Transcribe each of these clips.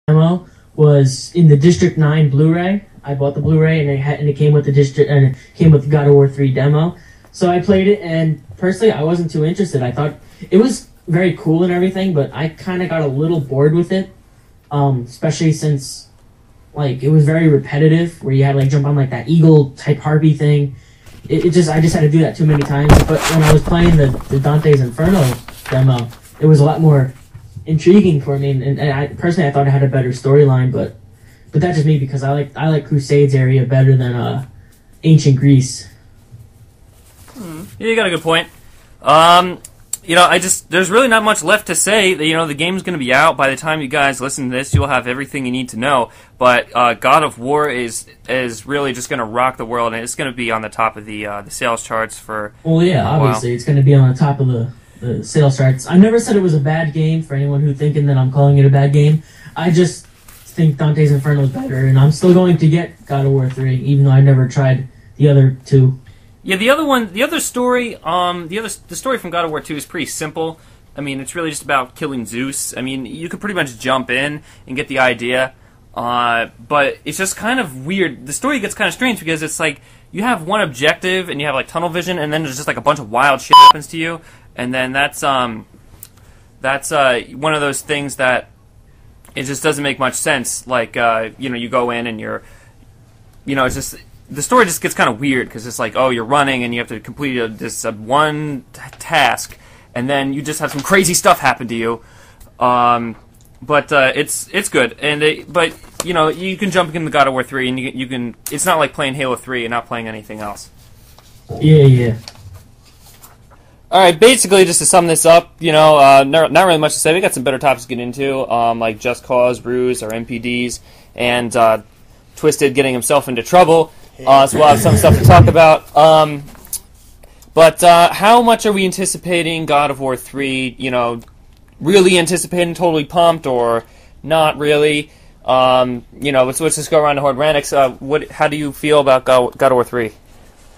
demo was in the District 9 Blu-ray. I bought the Blu-ray and it came with the District and it came with the God of War 3 demo. So I played it, and personally I wasn't too interested. I thought it was very cool and everything, but I kind of got a little bored with it, especially since like it was very repetitive, where you had to like jump on like that eagle type harpy thing. I just had to do that too many times. But when I was playing the Dante's Inferno demo, it was a lot more intriguing for me, and I personally I thought it had a better storyline, but that's just me, because I like Crusades area better than ancient Greece. Yeah, you got a good point. There's really not much left to say. The game's going to be out by the time you guys listen to this. You'll have everything you need to know. But God of War is really just going to rock the world, and it's going to be on the top of the sales charts for. Well, yeah, obviously it's going to be on the top of the sales charts. I never said it was a bad game. For anyone who's thinking that I'm calling it a bad game, I just think Dante's Inferno is better, and I'm still going to get God of War 3, even though I never tried the other two. Yeah, the story from God of War 2 is pretty simple. I mean, it's really just about killing Zeus. I mean, you could pretty much jump in and get the idea, but it's just kind of weird. The story gets kind of strange because it's like you have one objective and you have like tunnel vision, and then there's just like a bunch of wild shit happens to you, and then that's one of those things that it just doesn't make much sense. Like you go in and it's just. The story just gets kind of weird, because it's like, oh, you're running and you have to complete this one task, and then you just have some crazy stuff happen to you. But it's good, and you can jump into God of War 3, and you can. It's not like playing Halo 3 and not playing anything else. Yeah. All right, basically, just to sum this up, not really much to say. We got some better topics to get into, like Just Cause, R.U.S.E, or MPDs, and Twisted getting himself into trouble. So we'll have some stuff to talk about. But how much are we anticipating God of War 3? Really anticipating, totally pumped, or not really? Let's just go around the Horde Ranix. How do you feel about God of War 3?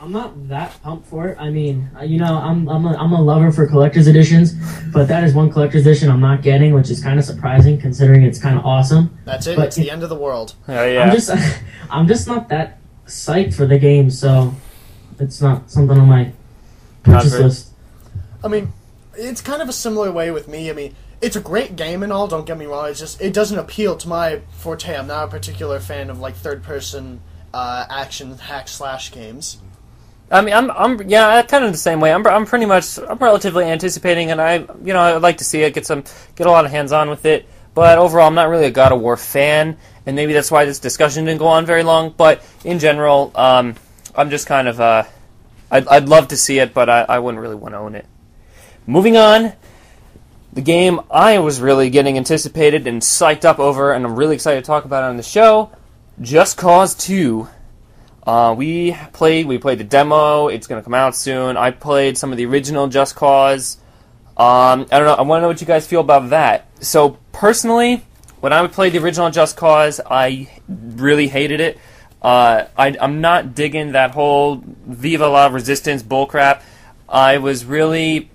I'm not that pumped for it. I mean, I'm a lover for collector's editions, but that is one collector's edition I'm not getting, which is kind of surprising considering it's kind of awesome. That's it. But it's the end of the world. Yeah. I'm just not that psyched for the game, so it's not something on my purchase list. I mean, it's kind of a similar way with me. I mean, it's a great game and all, don't get me wrong. It's just, it doesn't appeal to my forte. I'm not a particular fan of like third-person action hack-slash games. I mean, I'm kind of the same way. I'm relatively anticipating, and I'd like to see it, get a lot of hands-on with it. But overall, I'm not really a God of War fan, and maybe that's why this discussion didn't go on very long. But in general, I'm just kind of I'd love to see it, but I wouldn't really want to own it. Moving on, the game I was really getting anticipated and psyched up over, and I'm really excited to talk about it on the show, Just Cause 2. We played the demo. It's going to come out soon. I played some of the original Just Cause. I don't know. I want to know what you guys feel about that. So, personally, when I played the original Just Cause, I really hated it. I'm not digging that whole Viva la Resistance bullcrap. I was really...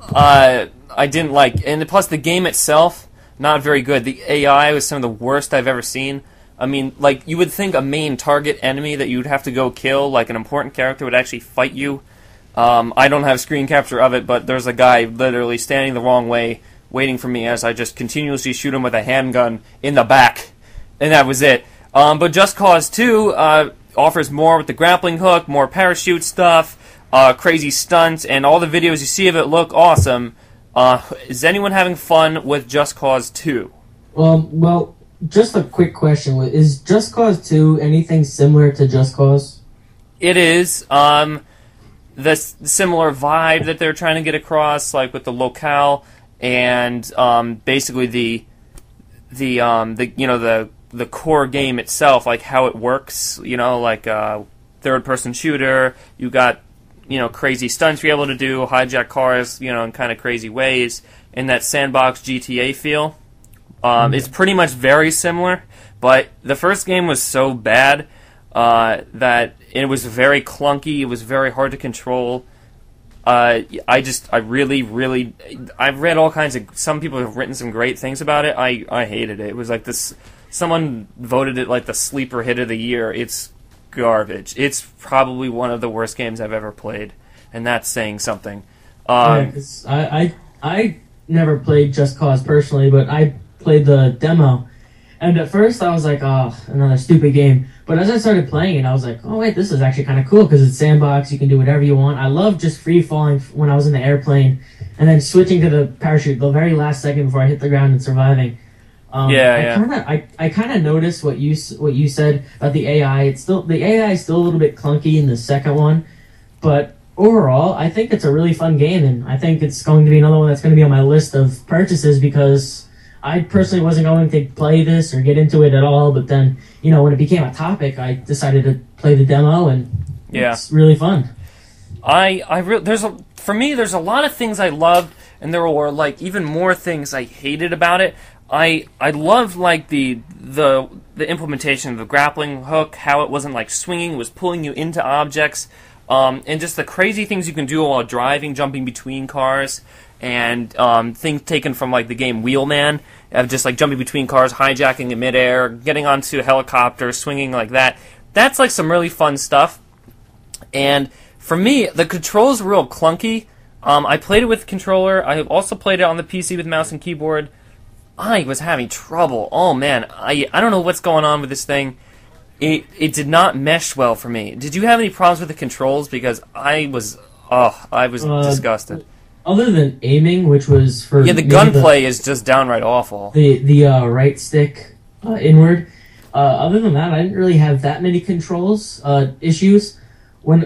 I didn't like... And plus, the game itself, not very good. The AI was some of the worst I've ever seen. I mean, like, you would think a main target enemy that you'd have to go kill, like an important character, would actually fight you. I don't have screen capture of it, but there's a guy literally standing the wrong way, waiting for me as I just continuously shoot him with a handgun in the back. And that was it. But Just Cause 2 offers more with the grappling hook, more parachute stuff, crazy stunts, and all the videos you see of it look awesome. Is anyone having fun with Just Cause 2? Well, just a quick question. Is Just Cause 2 anything similar to Just Cause? It is. The similar vibe that they're trying to get across, like with the locale and basically the core game itself, like how it works. Like third-person shooter. You got crazy stunts you're able to do, hijack cars, in kind of crazy ways, in that sandbox GTA feel. It's pretty much very similar, but the first game was so bad that it was very clunky. It was very hard to control. I've read all kinds of. Some people have written some great things about it. I hated it. It was like this. Someone voted it like the sleeper hit of the year. It's garbage. It's probably one of the worst games I've ever played, and that's saying something. Yeah, 'cause I never played Just Cause personally, but I played the demo, and at first I was like, oh, another stupid game. But as I started playing it, I was like, oh wait, this is actually kind of cool because it's sandbox. You can do whatever you want. I love just free falling when I was in the airplane, and then switching to the parachute the very last second before I hit the ground and surviving. I kind of noticed what you said about the AI. The AI is still a little bit clunky in the second one, but overall, I think it's a really fun game, and I think it's going to be another one that's going to be on my list of purchases because I personally wasn't going to play this or get into it at all. But then, when it became a topic, I decided to play the demo, and it's really fun. For me, there's a lot of things I loved, and there were like even more things I hated about it. I loved like the implementation of the grappling hook, how it wasn't like swinging, it was pulling you into objects, and just the crazy things you can do while driving, jumping between cars, and things taken from like the game Wheelman, of just like jumping between cars, hijacking in midair, getting onto a helicopter, swinging like that. That's like some really fun stuff. And for me, the controls were real clunky. I played it with controller. I also played it on the PC with mouse and keyboard. I was having trouble. Oh man, I don't know what's going on with this thing. It did not mesh well for me. Did you have any problems with the controls? Because I was disgusted. Other than aiming, which was for the gunplay is just downright awful. The right stick inward. Other than that, I didn't really have that many controls issues.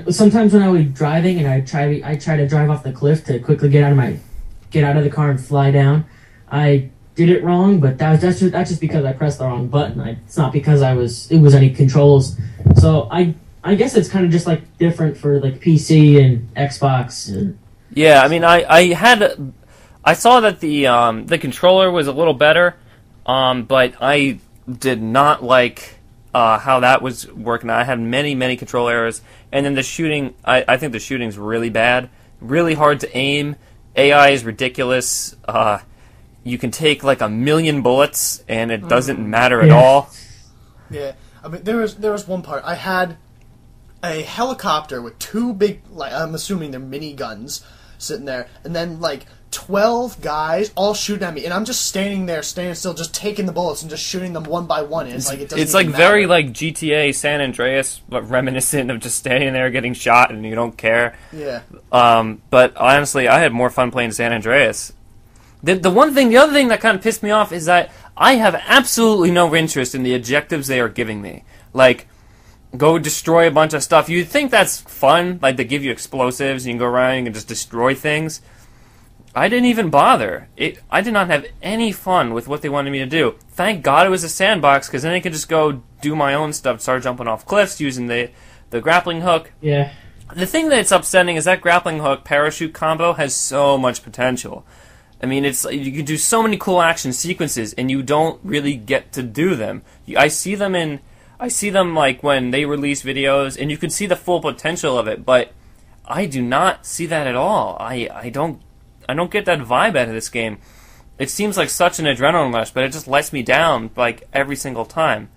Sometimes when I was driving and I try to drive off the cliff to quickly get out of the car and fly down, I did it wrong, but that's just because I pressed the wrong button. It's not because it was any controls. So I guess it's kind of just like different for like PC and Xbox. Yeah, I mean, I saw that the controller was a little better, but I did not like how that was working. I had many control errors, and then the shooting. I think the shooting's really bad, really hard to aim. AI is ridiculous. You can take like 1,000,000 bullets, and it doesn't matter at all. Yeah, I mean, there was one part. I had a helicopter with two big, like I'm assuming they're mini guns, sitting there, and then like 12 guys all shooting at me, and I'm just standing still, just taking the bullets and just shooting them one by one. It's like it's like very like GTA San Andreas, but reminiscent of just standing there getting shot and you don't care. Yeah. But honestly, I had more fun playing San Andreas. The other thing that kind of pissed me off is that I have absolutely no interest in the objectives they are giving me. Like, go destroy a bunch of stuff. You'd think that's fun, like they give you explosives and you can go around and just destroy things. I didn't even bother. I did not have any fun with what they wanted me to do. Thank God it was a sandbox, because then I could just go do my own stuff, start jumping off cliffs using the grappling hook. Yeah. The thing that's upsetting is that grappling hook parachute combo has so much potential. I mean, you can do so many cool action sequences, and you don't really get to do them. I see them like when they release videos, and you can see the full potential of it, but I do not see that at all. I don't get that vibe out of this game. It seems like such an adrenaline rush, but it just lets me down like every single time.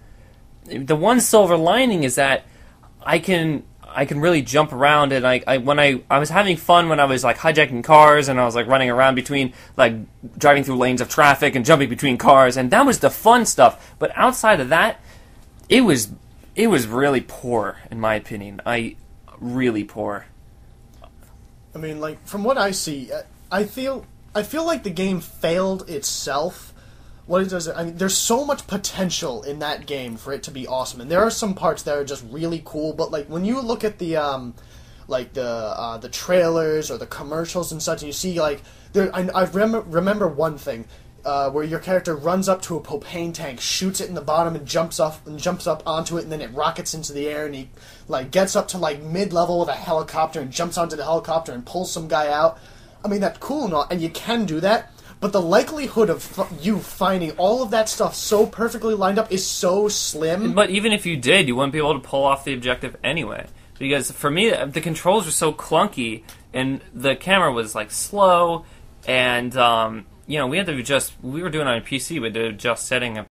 The one silver lining is that I can really jump around, and I was having fun when I was like hijacking cars and I was like running around between like driving through lanes of traffic and jumping between cars, and that was the fun stuff. But outside of that, it was really poor in my opinion. Really poor. I mean, like from what I see, I feel like the game failed itself. What it does, I mean, there's so much potential in that game for it to be awesome, and there are some parts that are just really cool. But like when you look at the trailers or the commercials and such, and you see like I remember one thing where your character runs up to a propane tank, shoots it in the bottom, and jumps up onto it, and then it rockets into the air, and he like gets up to like mid-level with a helicopter and jumps onto the helicopter and pulls some guy out. I mean, that's cool and all, and you can do that. But the likelihood of you finding all of that stuff so perfectly lined up is so slim. But even if you did, you wouldn't be able to pull off the objective anyway. Because for me, the controls were so clunky, and the camera was like slow, and we had to adjust. We were doing it on a PC, we had to adjust setting